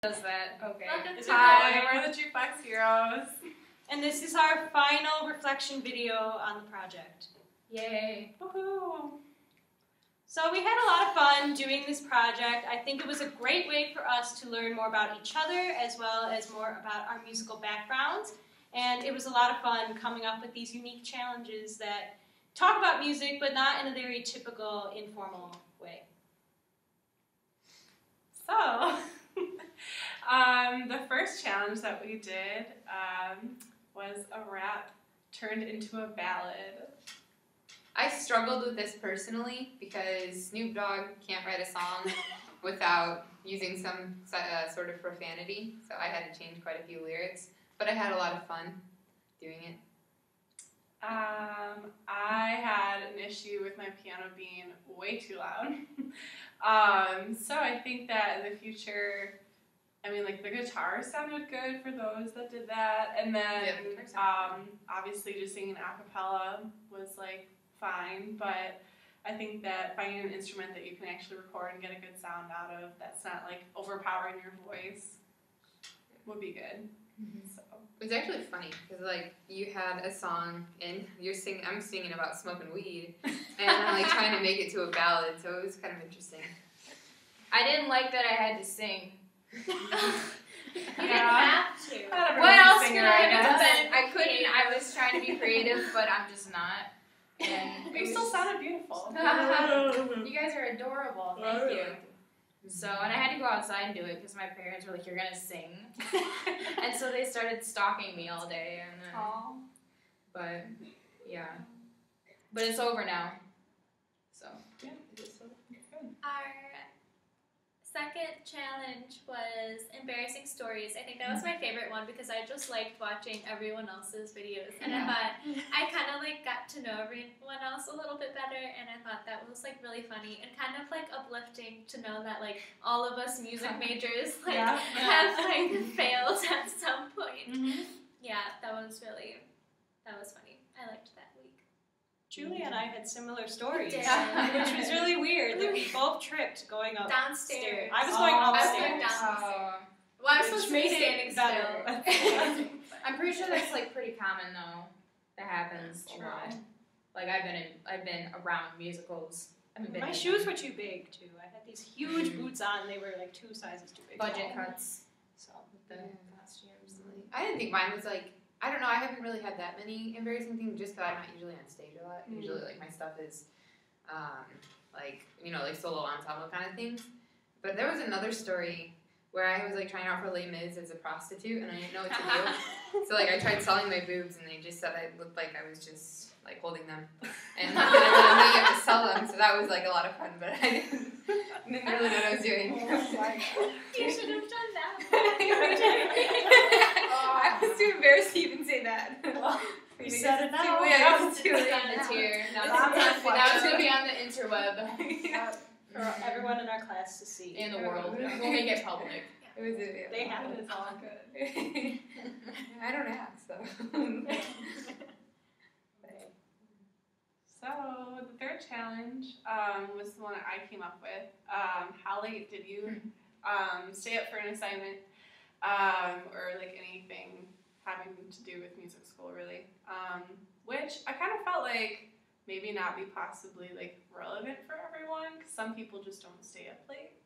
Does that? Okay. Hi, we're the Jukebox Heroes. And this is our final reflection video on the project. Yay. Woohoo! So we had a lot of fun doing this project. I think it was a great way for us to learn more about each other as well as more about our musical backgrounds. And it was a lot of fun coming up with these unique challenges that talk about music but not in a very typical, informal way. So, the first challenge that we did was a rap turned into a ballad. I struggled with this personally because Snoop Dogg can't write a song without using some sort of profanity, so I had to change quite a few lyrics, but I had a lot of fun doing it. I had an issue with my piano being way too loud. So I think that in the future, I mean, like, the guitar sounded good for those that did that, and then obviously just singing a cappella was, like, fine, but I think that finding an instrument that you can actually record and get a good sound out of that's not, like, overpowering your voice would be good. Mm-hmm. So. It's actually funny because, like, you had a song and I'm singing about smoking weed, and I'm like trying to make it to a ballad, so it was kind of interesting. I didn't like that I had to sing. You didn't have to. What else could I have done? I couldn't. I was trying to be creative, but I'm just not. And You still sounded beautiful. You guys are adorable. Thank you. So, and I had to go outside and do it because my parents were like, "You're gonna sing," and so they started stalking me all day. And then, but yeah, but it's over now. So yeah, it is so good. Our second challenge was embarrassing stories. I think that was my favorite one because I just liked watching everyone else's videos, and I thought I kind of like got to know everyone else a little bit better, and I thought that was like really funny and kind of like uplifting to know that like all of us music majors like have like failed at some point. Yeah, that was funny. I liked that week. Julie and I had similar stories, Yeah. which was really weird that we both tripped going up Downstairs. I was going upstairs. I was going downstairs. Well, I was Which supposed to be made standing it better. still. I'm pretty sure that's like pretty common though. That happens a lot. Like I've been around musicals. My shoes were too big too. I had these huge boots on. They were like 2 sizes too big. Budget cuts. So With the costumes. I didn't think mine was like, I don't know, I haven't really had that many embarrassing things just because I'm not usually on stage a lot. Usually, like, my stuff is, like, you know, like solo ensemble kind of things. But there was another story where I was, like, trying out for Les Mis as a prostitute and I didn't know what to do. So, like, I tried selling my boobs and they just said I looked like I was just, like, holding them. And not really know you have to sell them, so that was, like, a lot of fun, but I didn't really know what I was doing. You should have done that. I was too embarrassed to even say that. you said it now. Yeah, it was too late. It's here. Now That's it's going to be on the interweb. For everyone in our class to see. In the world. We'll make it public. It was They have It it. is all good. I don't ask, so. So the third challenge was the one that I came up with. How late did you stay up for an assignment or like anything having to do with music school really? Which I kind of felt like maybe not be possibly like relevant for everyone because some people just don't stay up late.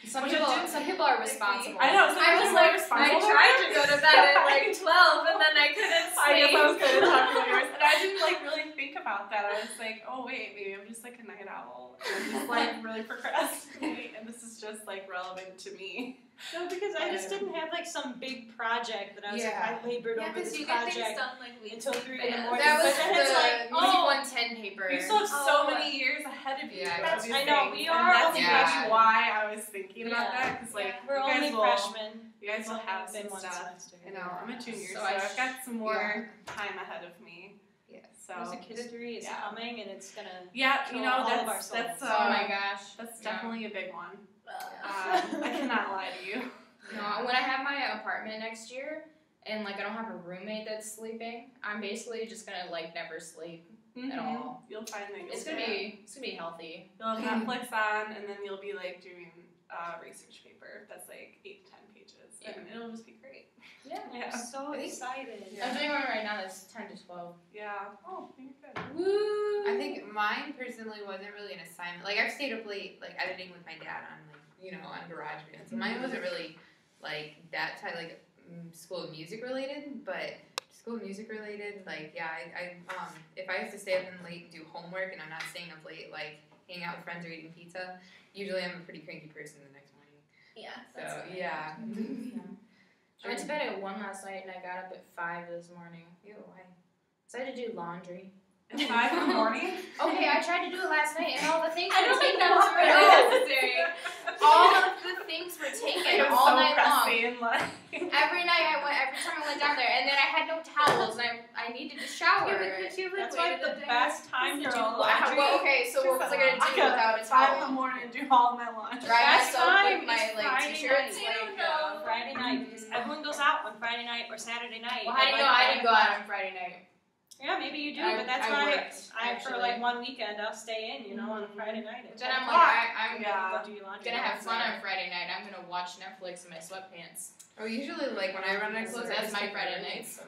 Some people are responsible. I know. I was like, I tried to go to bed at like 12 and then I couldn't I sleep. guess I was going to talk about yours. And I didn't like really think about that. I was like, oh wait, maybe I'm just like a night owl. And I'm just like really procrastinate. And this is just like relevant to me. No, because I just didn't have like some big project that I was like, I labored over because this you get things project done like weeks until 3 in the morning. That was but then it's like, the Music 110 paper. You still have so many years ahead of you. Yeah, I know, we are That's only actually why I was thinking about Yeah. that. Because like, we're you guys only will, freshmen. you guys will have been some one stuff. semester. You know, I'm a junior, So so I've got some more Yeah. time ahead of me. Yeah. So Music history is coming and it's gonna yeah, kill you know, all of our that's souls. Oh my gosh. that's Yeah. definitely a big one. I cannot lie to you. No, when I have my apartment next year and like I don't have a roommate that's sleeping, I'm basically just gonna like never sleep at all. You'll find that It's gonna be healthy. you'll have Netflix on, and then you'll be like doing a research paper that's like 8 to 10 pages. and it'll just be great. Yeah. Yeah. I'm so I think- excited. Yeah. I'm doing one right now that's 10 to 12. Yeah. Oh, you're good. Woo! I think mine personally wasn't really an assignment. Like I've stayed up late, like editing with my dad on on GarageBand. So mine wasn't really like that type, like School of Music related, but School of Music related, like yeah, I if I have to stay up late and do homework and I'm not staying up late, like hanging out with friends or eating pizza, usually I'm a pretty cranky person the next morning. Yeah. So yeah. I went to bed at 1 last night and I got up at 5 this morning. Ew, why? So I had to do laundry. At 5 in the morning? Okay, I tried to do it last night and all the things I were don't think taken. that was really necessary. All of the things were taken It was all so night long. pressy and like. Every time I went down there, and then I had no towels, and I needed to shower. That's why the best time to do Girl. laundry. Well, okay, so what was I gonna do without a 5 in the towel? morning and do all my laundry. Dry Best myself time with my is Friday t-shirts. night. Friday night, because everyone goes out on Friday night or Saturday night. Well, how do you know I didn't go out on Friday night? Yeah, maybe you do, I- but that's I why worked, for actually. like one weekend I'll stay in, on a Friday night. Then I'm like, I'm Yeah. Go do your laundry. gonna have fun on Friday night. I'm gonna watch Netflix in my sweatpants. Oh, usually like when I run out of clothes, I That's just my take Friday my nights.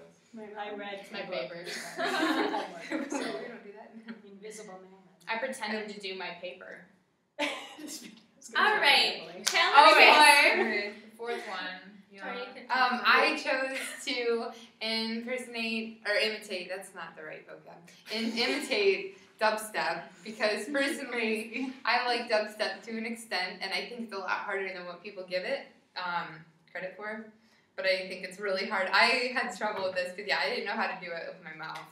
I read It's my the book. favorite. So we don't do that. Invisible Man. I pretended to do my paper. All right. Challenge Okay. Fourth one. You Tori, know. you can I chose to impersonate or imitate. That's not the right vocab. Imitate dubstep because personally, I like dubstep to an extent, and I think it's a lot harder than what people give it credit for. But I think it's really hard. I had trouble with this because I didn't know how to do it with my mouth.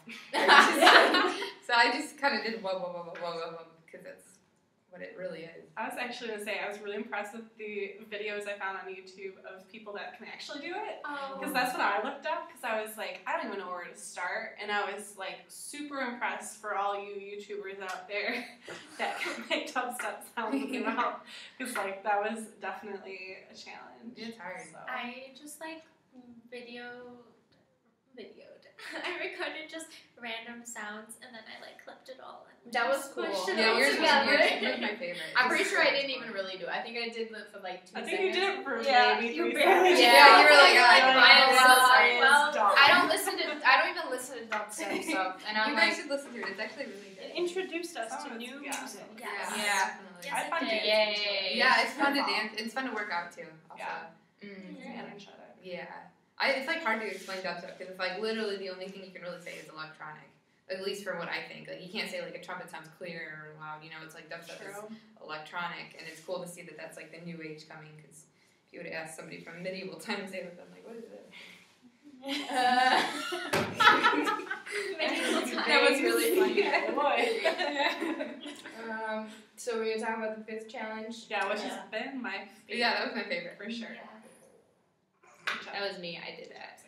So I just kind of did whoa whoa whoa whoa whoa whoa because that's what it really is. I was actually going to say, I was really impressed with the videos I found on YouTube of people that can actually do it. Oh. Because that's what I looked up, because I was like, I don't even know where to start. And I was like super impressed for all you YouTubers out there that can make dubstep sounds with their mouth. Because like, that was definitely a challenge. It's hard. So. I just like videoed. I recorded just random sounds and then I like clipped it all and That was cool. squished it Yeah, all yours together. was my favorite. I'm pretty sure I didn't even really do it. I think I did it for like 2 I seconds. think you did it for Yeah, maybe you 3 barely seconds. did. Yeah, you were like, I I don't even listen to dubstep stuff, and I'm You guys like, should listen to it. It's actually really good. It introduced us to Oh, new yeah. music. Yes. Yeah. Definitely. Yes, I it find did. yay. Yeah, it's fun to dance. It's fun to work out too. Also. Yeah. Mm. Yeah. It's like hard to explain dubstep because it's like literally the only thing you can really say is electronic. At least for what I think. Like you can't say like a trumpet sounds clear or loud. It's like dubstep is True. electronic, and it's cool to see that that's like the new age coming. Because if you would have asked somebody from medieval times, they would have been like, "What is this?" That was really funny. Yeah, it would. So we're gonna talk about the fifth challenge. Yeah, which has been my favorite. Yeah, that was my favorite. for sure. That was me. I did that.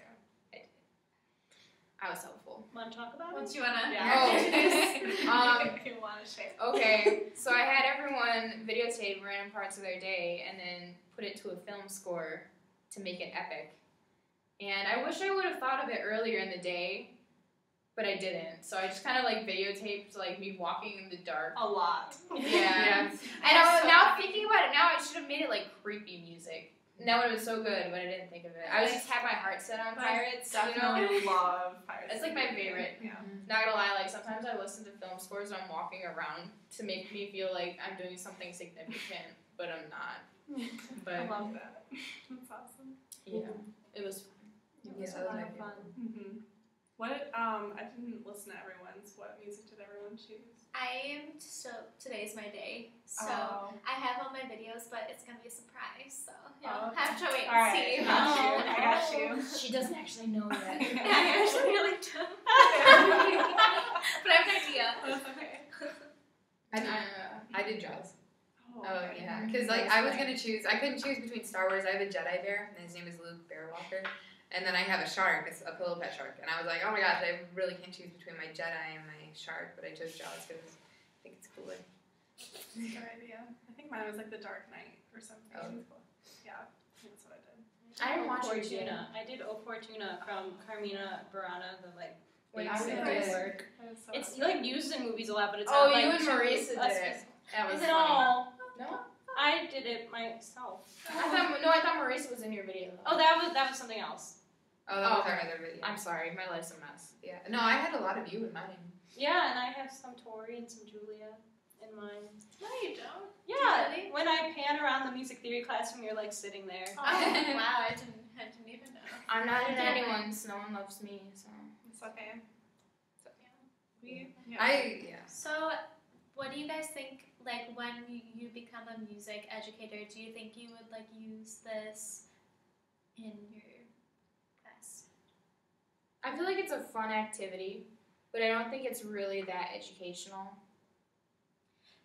I was helpful. Want to talk about it? What you wanna Yeah. If you want to share. Okay, so I had everyone videotape random parts of their day and then put it to a film score to make it epic. And I wish I would have thought of it earlier in the day, but I didn't. So I just kind of like videotaped like me walking in the dark. A lot. Yeah. And now thinking about it now, I should have made it like creepy music. And that would have been so good, but I didn't think of it. I was just had my heart set on pirates, Definitely love Pirates. It's like my favorite. Yeah. Not gonna lie, like sometimes I listen to film scores when I'm walking around to make me feel like I'm doing something significant, but I'm not. I But love that. That's awesome. yeah, it was It was Yeah, a that was lot my of fun. What, I didn't listen to everyone's. What music did everyone choose? I am today's my day. So Oh. I have all my videos, but it's gonna be a surprise. So you'll Oh. have to wait and All right, see. I got you. She doesn't actually know yet. I actually really don't. But I have an idea. That's okay. I did Jaws. Oh okay. yeah, because like I was gonna choose. I couldn't choose between Star Wars. I have a Jedi bear, and his name is Luke Bearwalker. And then I have a shark. It's a pillow pet shark. And I was like, oh my gosh, I really can't choose between my Jedi and my shark. But I chose Jaws because I think it's cooler. Good idea. I think mine was like The Dark Knight or something. Oh. Yeah, that's what I did. I didn't watch it Fortuna. I did O Fortuna from Carmina Burana, the like. Wait, big I did singer it. work. That was so It's awesome. like used in movies a lot, but it's Oh, not you like and too- Marisa did us- it. That was Is it funny. all? No? I did it myself. I thought Marisa was in your video. Oh, that was something else. Oh, that was our other video. I'm sorry, my life's a mess. Yeah. No, I had a lot of you in mine. Yeah, and I have some Tori and some Julia in mine. No, you don't. Yeah, Really? when I pan around the music theory classroom, you're like sitting there. Oh, wow, I didn't even know. I'm not in anyone's. No one loves me. So. It's okay. Yeah. We, So, what do you guys think, like, when you become a music educator, do you think you would, like, use this in your class? I feel like it's a fun activity, but I don't think it's really that educational.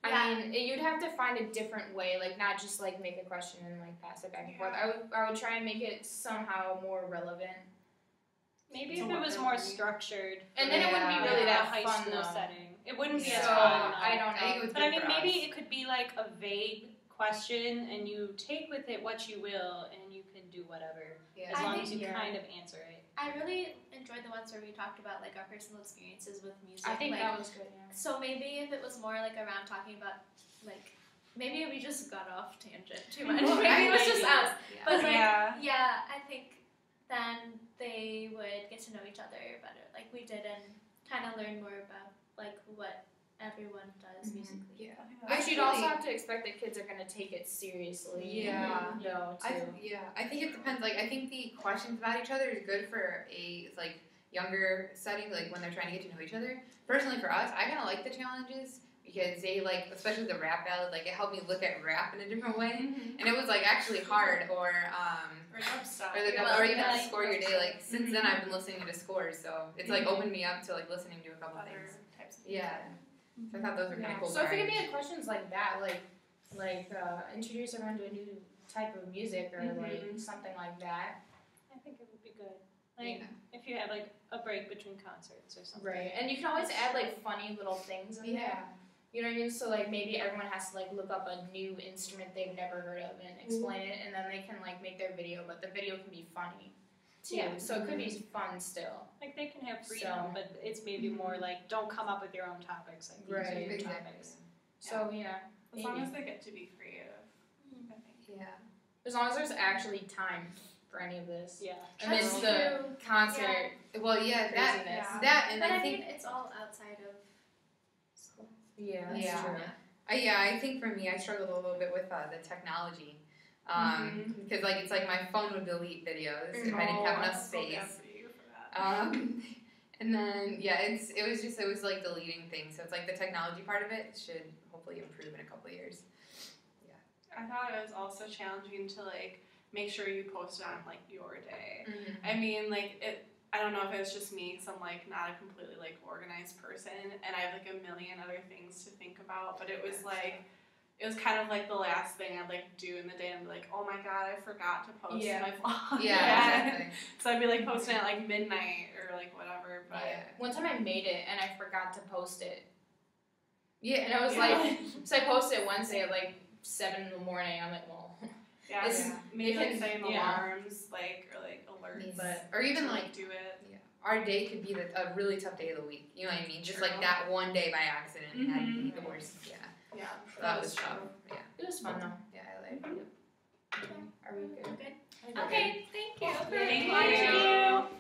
Yeah. I mean, you'd have to find a different way, like not just like make a question and like pass it back and forth. I would try and make it somehow more relevant. Maybe So if it what was then more would be- structured. And then it wouldn't be really in a that high fun school though. setting. It wouldn't be Yeah. as So fun. I don't I think it know. was But I good mean, for maybe us. it could be like a vague question, and you take with it what you will, and you can do whatever Yeah. as I long think- as you yeah. kind of answer it. I really enjoyed the ones where we talked about, like, our personal experiences with music. I think like, that was good. Yeah. So maybe if it was more, like, around talking about, like, maybe we just got off tangent too much. Well, maybe it was just maybe. us. But, like, Yeah. yeah, I think then they would get to know each other better, like we did, and kind of learn more about, like, what everyone does Mhm. musically. Yeah. But you'd also have to expect that kids are going to take it seriously. Yeah. Though, too. I think it depends. Like, I think the questions about each other is good for a like younger setting, like when they're trying to get to know each other. Personally, for us, I kind of like the challenges because they like, especially the rap ballad, like it helped me look at rap in a different way, and it was like actually hard. Or Stuff. or even like- score your day. Like since then, I've been listening to scores, so it's like opened me up to like listening to a couple Other things. types of Yeah. So I thought those were kind of cool. So if it could variants. be questions like that, like introduce everyone to a new type of music or like something like that. I think it would be good. Like Yeah. if you had like a break between concerts or something. Right. And you can always add like funny little things in there. You know what I mean? So like maybe everyone has to like look up a new instrument they've never heard of and explain it, and then they can like make their video, but the video can be funny too. Yeah. So it could be fun still. Like they can have freedom, So- but it's maybe more like don't come up with your own topics. Like these are Right. your Exactly. topics. So yeah, As long as they get to be creative, I think. Yeah. as long as there's actually time for any of this. Yeah. Amidst That's the true. concert. Well, yeah, that Craziness. that and But I I think mean, it's all outside of school. Yeah, that's Yeah. true. I think for me, I struggled a little bit with the technology. Because like it's like my phone would delete videos if I didn't have enough space. And then it was like deleting things. So it's like the technology part of it should hopefully improve in a couple of years. I thought it was also challenging to like make sure you posted on like your day. I mean, like I don't know if it was just me, because I'm like not a completely like organized person, and I have like a million other things to think about. But it was like, it was kind of like the last thing I'd like do in the day, and be like, oh my god, I forgot to post my vlog. Yeah, exactly. So I'd be like posting at like midnight or like whatever. But One time I made it and I forgot to post it. Yeah, And I was like, so I posted it Wednesday at like 7 in the morning. I'm like, well, yeah, It's- just maybe like can- setting yeah. alarms, like or like alerts, but or even to, like do it. our day could be a really tough day of the week. You know what I mean? Just like True. that one day by accident had to be the worst. Yeah, Yeah, that was tough. Yeah, it was fun though. yeah, I liked it. Are we good? Good. I think we're Okay, thank you. Thank for you. watching.